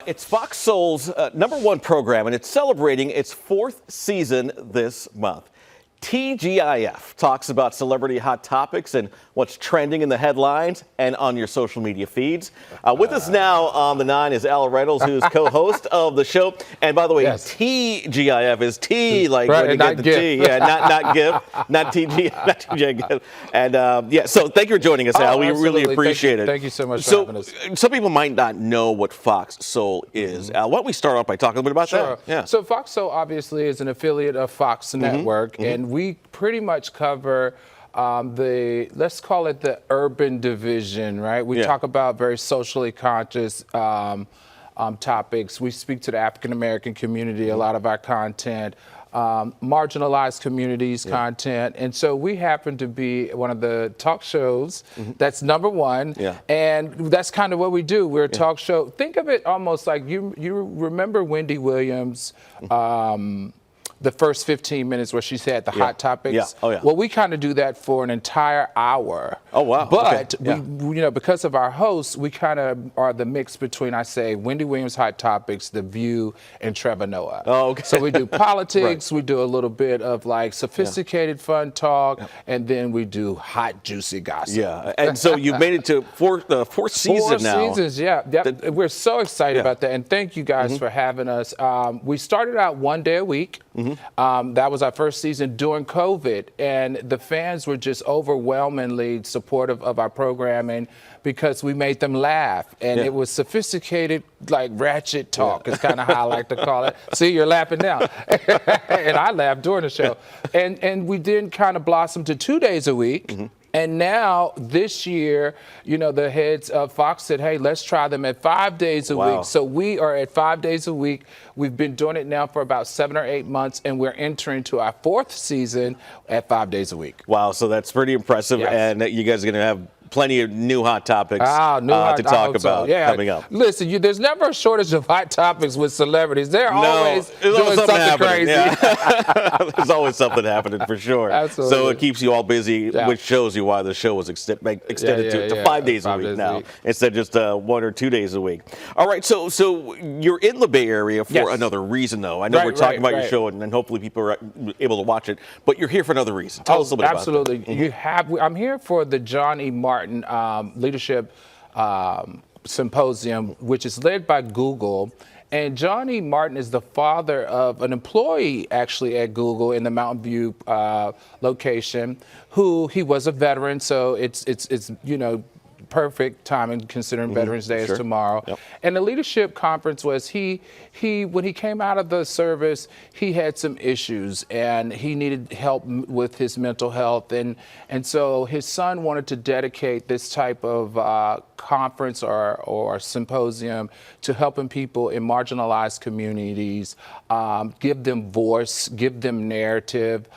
It's Fox Soul's #1 program, and it's celebrating its 4th season this month. Tea-GIF talks about celebrity hot topics and what's trending in the headlines and on your social media feeds. With us now on the 9 is Reynolds, who's co-host of the show. And by the way, yes. Tea-GIF is tea, like right, when you get the tea. Yeah, not GIF, not Tea-GIF. And yeah, so thank you for joining us, Al. We really appreciate it. Thank you so much for having us. Some people might not know what Fox Soul is. Al, why don't we start off by talking a little bit about that? Yeah. So Fox Soul obviously is an affiliate of Fox Network, and we pretty much cover let's call it the urban division, right? We talk about very socially conscious topics. We speak to the African American community, a lot of our content, marginalized communities content. And so we happen to be one of the talk shows that's #1. And that's kind of what we do. We're a talk show. Think of it almost like you remember Wendy Williams, the first 15 minutes where she said the hot topics. Well, we kind of do that for an entire hour. Oh, wow. But we, you know, because of our hosts, we kind of are the mix between, I say, Wendy Williams Hot Topics, The View, and Trevor Noah. Oh, okay. So we do politics, we do a little bit of like sophisticated fun talk, and then we do hot, juicy gossip. Yeah, and so you've made it to the fourth season now. 4 seasons, we're so excited about that, and thank you guys for having us. We started out 1 day a week. That was our first season during COVID, and the fans were just overwhelmingly supportive of our programming because we made them laugh, and it was sophisticated, like ratchet talk is kind of how I like to call it. See, you're laughing now. And I laughed during the show. And we then kind of blossomed to 2 days a week. And now, this year, you know, the heads of Fox said, hey, let's try them at 5 days a week. So we are at 5 days a week. We've been doing it now for about 7 or 8 months, and we're entering to our 4th season at 5 days a week. Wow, so that's pretty impressive. And you guys are going to have plenty of new hot topics to talk about coming up. Listen, there's never a shortage of hot topics with celebrities. They're always doing something crazy. There's always something happening for sure. Absolutely. So it keeps you all busy, which shows you why the show was extended to 5 days a week now instead of just 1 or 2 days a week. All right, so you're in the Bay Area for another reason, though. I know we're talking about your show, and hopefully people are able to watch it, but you're here for another reason. Tell us a little bit about that. Absolutely. I'm here for the John E. Martin Leadership Symposium, which is led by Google. And John E. Martin is the father of an employee actually at Google in the Mountain View location, who he was a veteran. So it's you know, perfect timing considering Veterans Day is tomorrow. And the leadership conference was when he came out of the service, he had some issues and he needed help with his mental health, and so his son wanted to dedicate this type of conference or symposium to helping people in marginalized communities, give them voice, give them narrative,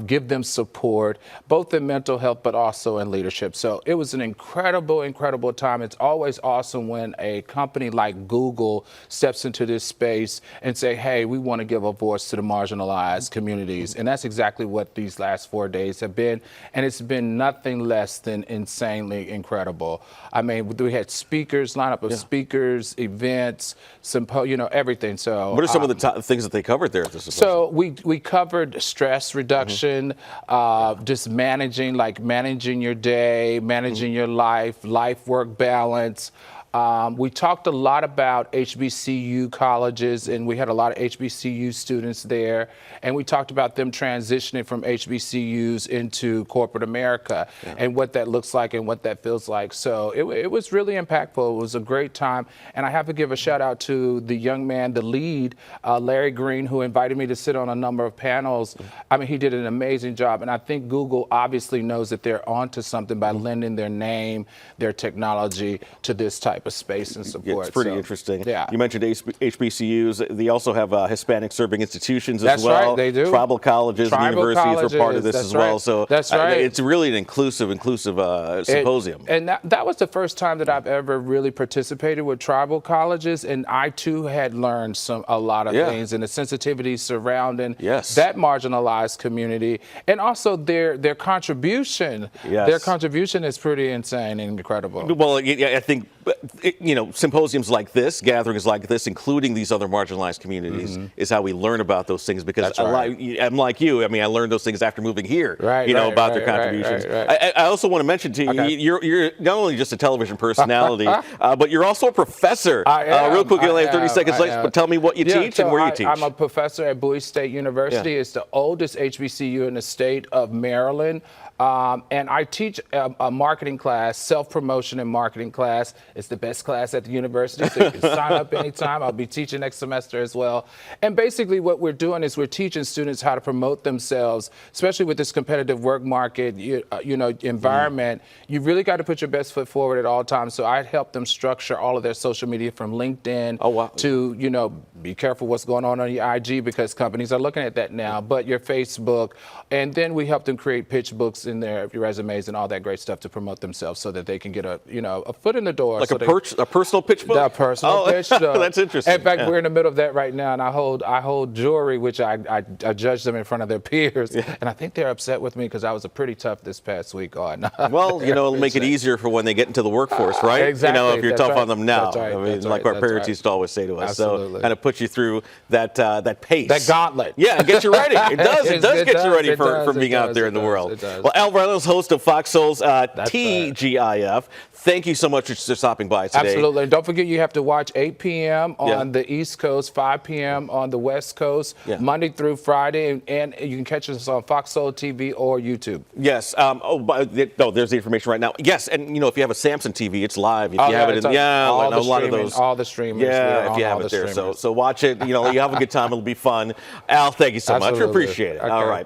give them support, both in mental health but also in leadership. So it was an incredible time. It's always awesome when a company like Google steps into this space and say, hey, we want to give a voice to the marginalized communities. And that's exactly what these last 4 days have been. And it's been nothing less than insanely incredible. I mean, we had speakers, lineup of speakers, events, you know, everything. So what are some of the things that they covered there at this symposium? So we covered stress reduction, just managing your day, managing your life-work balance. We talked a lot about HBCU colleges, and we had a lot of HBCU students there, and we talked about them transitioning from HBCUs into corporate America and what that looks like and what that feels like. So it was really impactful. It was a great time, and I have to give a shout out to the young man, the lead, Larry Green, who invited me to sit on a number of panels. I mean, he did an amazing job, and I think Google obviously knows that they're onto something by lending their name, their technology to this type of space and support. It's pretty interesting. You mentioned HBCUs. They also have Hispanic serving institutions as well. That's right, they do. Tribal colleges and universities were part of this as well. So that's right. It's really an inclusive symposium. And that was the first time that I've ever really participated with tribal colleges, and I too had learned a lot of things and the sensitivities surrounding that marginalized community, and also their contribution. Their contribution is pretty insane and incredible. Well, I think But symposiums like this, gatherings like this, including these other marginalized communities, is how we learn about those things. Because I'm like you. I mean, I learned those things after moving here. About their contributions. I also want to mention to you, you're not only just a television personality, but you're also a professor. Real quick, you only have 30 seconds left, but tell me what you teach and where you teach. I'm a professor at Bowie State University. It's the oldest HBCU in the state of Maryland. And I teach a marketing class, self-promotion and marketing class. It's the best class at the university, so you can sign up anytime. I'll be teaching next semester as well. And basically what we're doing is we're teaching students how to promote themselves, especially with this competitive work market, environment. You really got to put your best foot forward at all times. So I help them structure all of their social media from LinkedIn to, be careful what's going on your IG because companies are looking at that now, but your Facebook. And then we help them create pitch books in their resumes and all that great stuff to promote themselves so that they can get a foot in the door. Like a personal pitch book? A personal pitch book. That's interesting. In fact, we're in the middle of that right now, and I hold jury, which I judge them in front of their peers. And I think they're upset with me because I was pretty tough this past week. Well, it'll make it easier for when they get into the workforce, right? Exactly. If you're tough on them now. That's right. I mean, like our parents used to always say to us. Absolutely. So kind of put you through that pace. That gauntlet. Yeah, it gets you ready. It does. It does get you ready for being out there in the world. Well, Al Reynolds, host of Fox Soul's Tea-GIF. Thank you so much for stopping by today. Absolutely. And don't forget, you have to watch 8 p.m. on the East Coast, 5 p.m. on the West Coast, Monday through Friday. And you can catch us on Fox Soul TV or YouTube. Yes. There's the information right now. Yes. And, if you have a Samsung TV, it's live. If you have it, a lot of those. All the streamers. Yeah, if you have it there. So watch it. You have a good time. It'll be fun. Al, thank you so much. We appreciate it. Okay. All right.